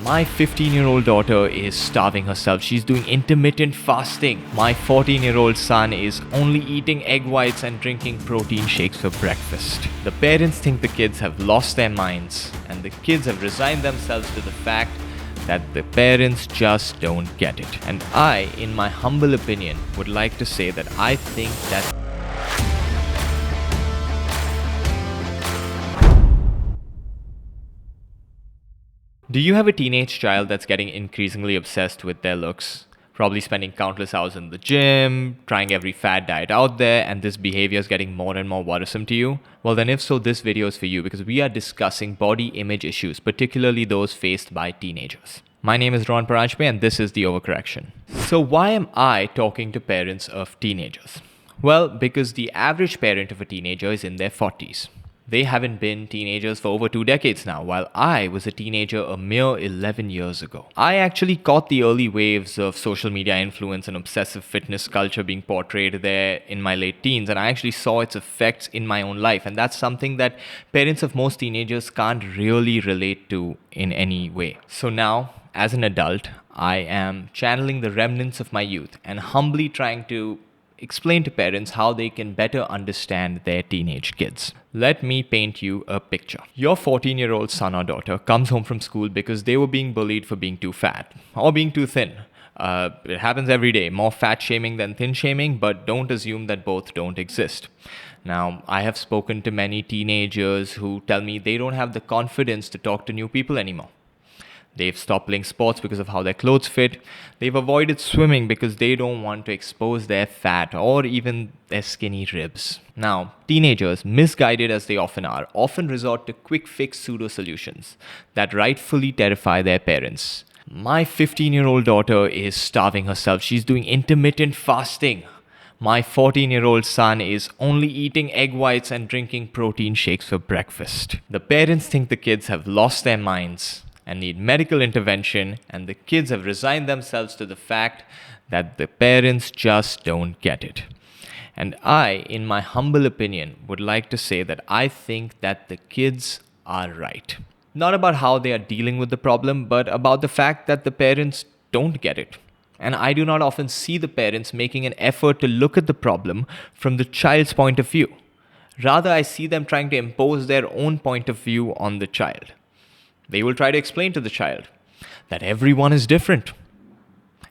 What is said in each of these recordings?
My 15-year-old daughter is starving herself. She's doing intermittent fasting. My 14-year-old son is only eating egg whites and drinking protein shakes for breakfast. The parents think the kids have lost their minds, and the kids have resigned themselves to the fact that the parents just don't get it. And I, in my humble opinion, would like to say that I think that Do you have a teenage child that's getting increasingly obsessed with their looks? Probably spending countless hours in the gym, trying every fad diet out there, and this behavior is getting more and more worrisome to you? Well, then if so, this video is for you because we are discussing body image issues, particularly those faced by teenagers. My name is Ron Parajpe and this is The Overcorrection. So why am I talking to parents of teenagers? Well, because the average parent of a teenager is in their 40s. They haven't been teenagers for over 2 decades now, while I was a teenager a mere 11 years ago. I actually caught the early waves of social media influence and obsessive fitness culture being portrayed there in my late teens, and I actually saw its effects in my own life, and that's something that parents of most teenagers can't really relate to in any way. So now, as an adult, I am channeling the remnants of my youth and humbly trying to explain to parents how they can better understand their teenage kids. Let me paint you a picture. Your 14-year-old son or daughter comes home from school because they were being bullied for being too fat or being too thin. It happens every day, more fat shaming than thin shaming, but don't assume that both don't exist. Now, I have spoken to many teenagers who tell me they don't have the confidence to talk to new people anymore. They've stopped playing sports because of how their clothes fit. They've avoided swimming because they don't want to expose their fat or even their skinny ribs. Now, teenagers, misguided as they often are, often resort to quick fix pseudo solutions that rightfully terrify their parents. My 15-year-old daughter is starving herself. She's doing intermittent fasting. My 14-year-old son is only eating egg whites and drinking protein shakes for breakfast. The parents think the kids have lost their minds and need medical intervention, and the kids have resigned themselves to the fact that the parents just don't get it. And I, in my humble opinion, would like to say that I think that the kids are right. Not about how they are dealing with the problem, but about the fact that the parents don't get it. And I do not often see the parents making an effort to look at the problem from the child's point of view. Rather, I see them trying to impose their own point of view on the child. They will try to explain to the child that everyone is different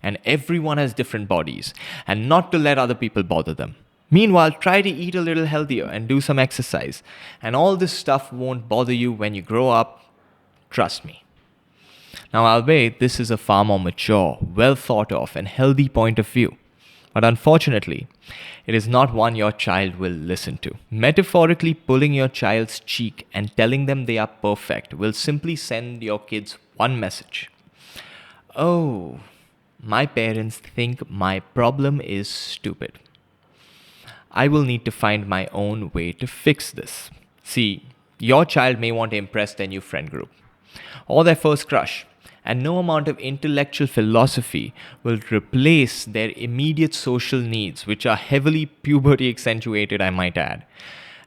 and everyone has different bodies and not to let other people bother them. Meanwhile, try to eat a little healthier and do some exercise, and all this stuff won't bother you when you grow up. Trust me. Now, albeit this is a far more mature, well thought of and healthy point of view, but unfortunately, it is not one your child will listen to. Metaphorically pulling your child's cheek and telling them they are perfect will simply send your kids one message. Oh, my parents think my problem is stupid. I will need to find my own way to fix this. See, your child may want to impress their new friend group or their first crush, and no amount of intellectual philosophy will replace their immediate social needs, which are heavily puberty accentuated, I might add.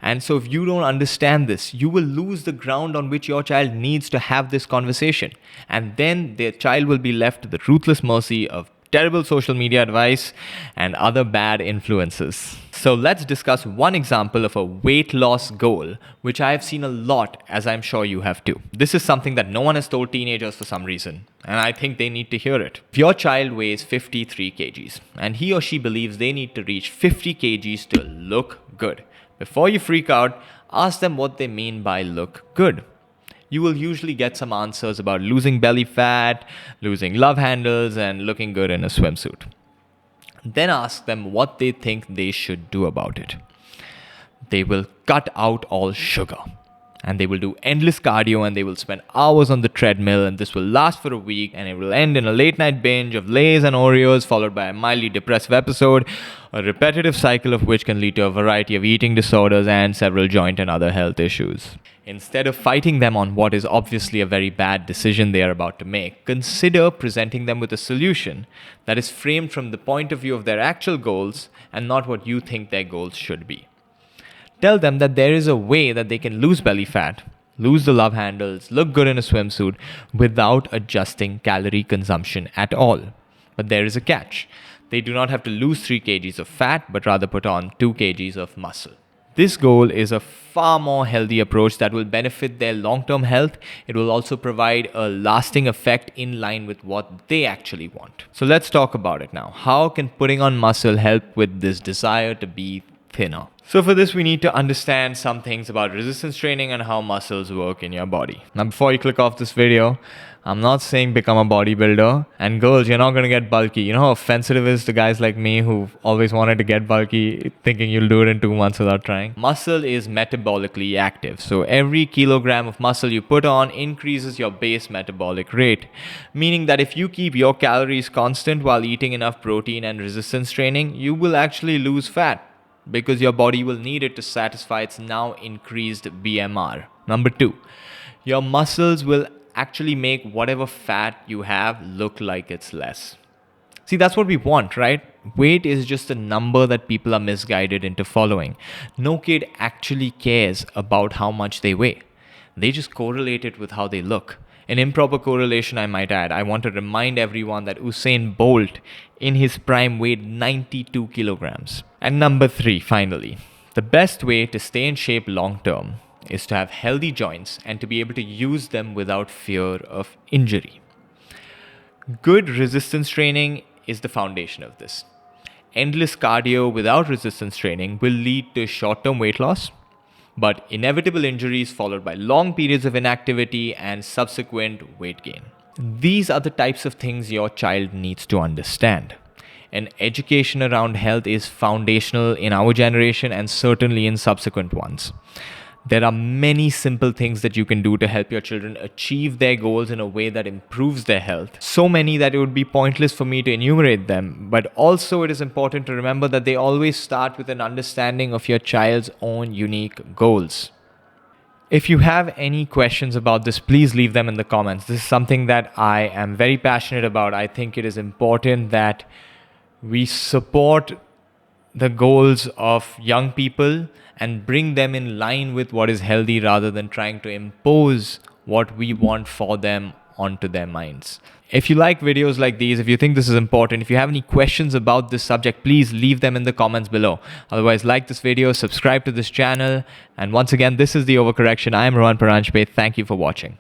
And so if you don't understand this, you will lose the ground on which your child needs to have this conversation. And then their child will be left to the ruthless mercy of terrible social media advice and other bad influences. So let's discuss one example of a weight loss goal, which I have seen a lot, as I'm sure you have too. This is something that no one has told teenagers for some reason, and I think they need to hear it. If your child weighs 53 kgs and he or she believes they need to reach 50 kgs to look good, before you freak out, ask them what they mean by look good. You will usually get some answers about losing belly fat, losing love handles, and looking good in a swimsuit. Then ask them what they think they should do about it. They will cut out all sugar, and they will do endless cardio, and they will spend hours on the treadmill, and this will last for a week, and it will end in a late night binge of Lay's and Oreos, followed by a mildly depressive episode, a repetitive cycle of which can lead to a variety of eating disorders and several joint and other health issues. Instead of fighting them on what is obviously a very bad decision they are about to make, consider presenting them with a solution that is framed from the point of view of their actual goals and not what you think their goals should be. Tell them that there is a way that they can lose belly fat lose the love handles, look good in a swimsuit without adjusting calorie consumption at all. But there is a catch. They do not have to lose 3 kgs of fat, but rather put on 2 kgs of muscle. This goal is a far more healthy approach that will benefit their long term health. It will also provide a lasting effect in line with what they actually want. So let's talk about it now. How can putting on muscle help with this desire to be thinner? So for this, we need to understand some things about resistance training and how muscles work in your body. Now, before you click off this video, I'm not saying become a bodybuilder. And girls, you're not going to get bulky. You know how offensive it is to guys like me who've always wanted to get bulky, thinking you'll do it in 2 months without trying? Muscle is metabolically active. So every kilogram of muscle you put on increases your base metabolic rate, meaning that if you keep your calories constant while eating enough protein and resistance training, you will actually lose fat, because your body will need it to satisfy its now increased BMR. Number 2, your muscles will actually make whatever fat you have look like it's less. See, that's what we want, right? Weight is just a number that people are misguided into following. No kid actually cares about how much they weigh. They just correlate it with how they look. An improper correlation, I might add. I want to remind everyone that Usain Bolt in his prime weighed 92 kilograms. And number 3, finally, the best way to stay in shape long term is to have healthy joints and to be able to use them without fear of injury. Good resistance training is the foundation of this. Endless cardio without resistance training will lead to short-term weight loss, but inevitable injuries followed by long periods of inactivity and subsequent weight gain. These are the types of things your child needs to understand. And education around health is foundational in our generation and certainly in subsequent ones. There are many simple things that you can do to help your children achieve their goals in a way that improves their health. So many that it would be pointless for me to enumerate them. But also it is important to remember that they always start with an understanding of your child's own unique goals. If you have any questions about this, please leave them in the comments. This is something that I am very passionate about. I think it is important that we support the goals of young people and bring them in line with what is healthy rather than trying to impose what we want for them onto their minds. If you like videos like these, if you think this is important, if you have any questions about this subject, please leave them in the comments below. Otherwise, like this video, subscribe to this channel. And once again, this is The Overcorrection. I am Rohan Paranjpe. Thank you for watching.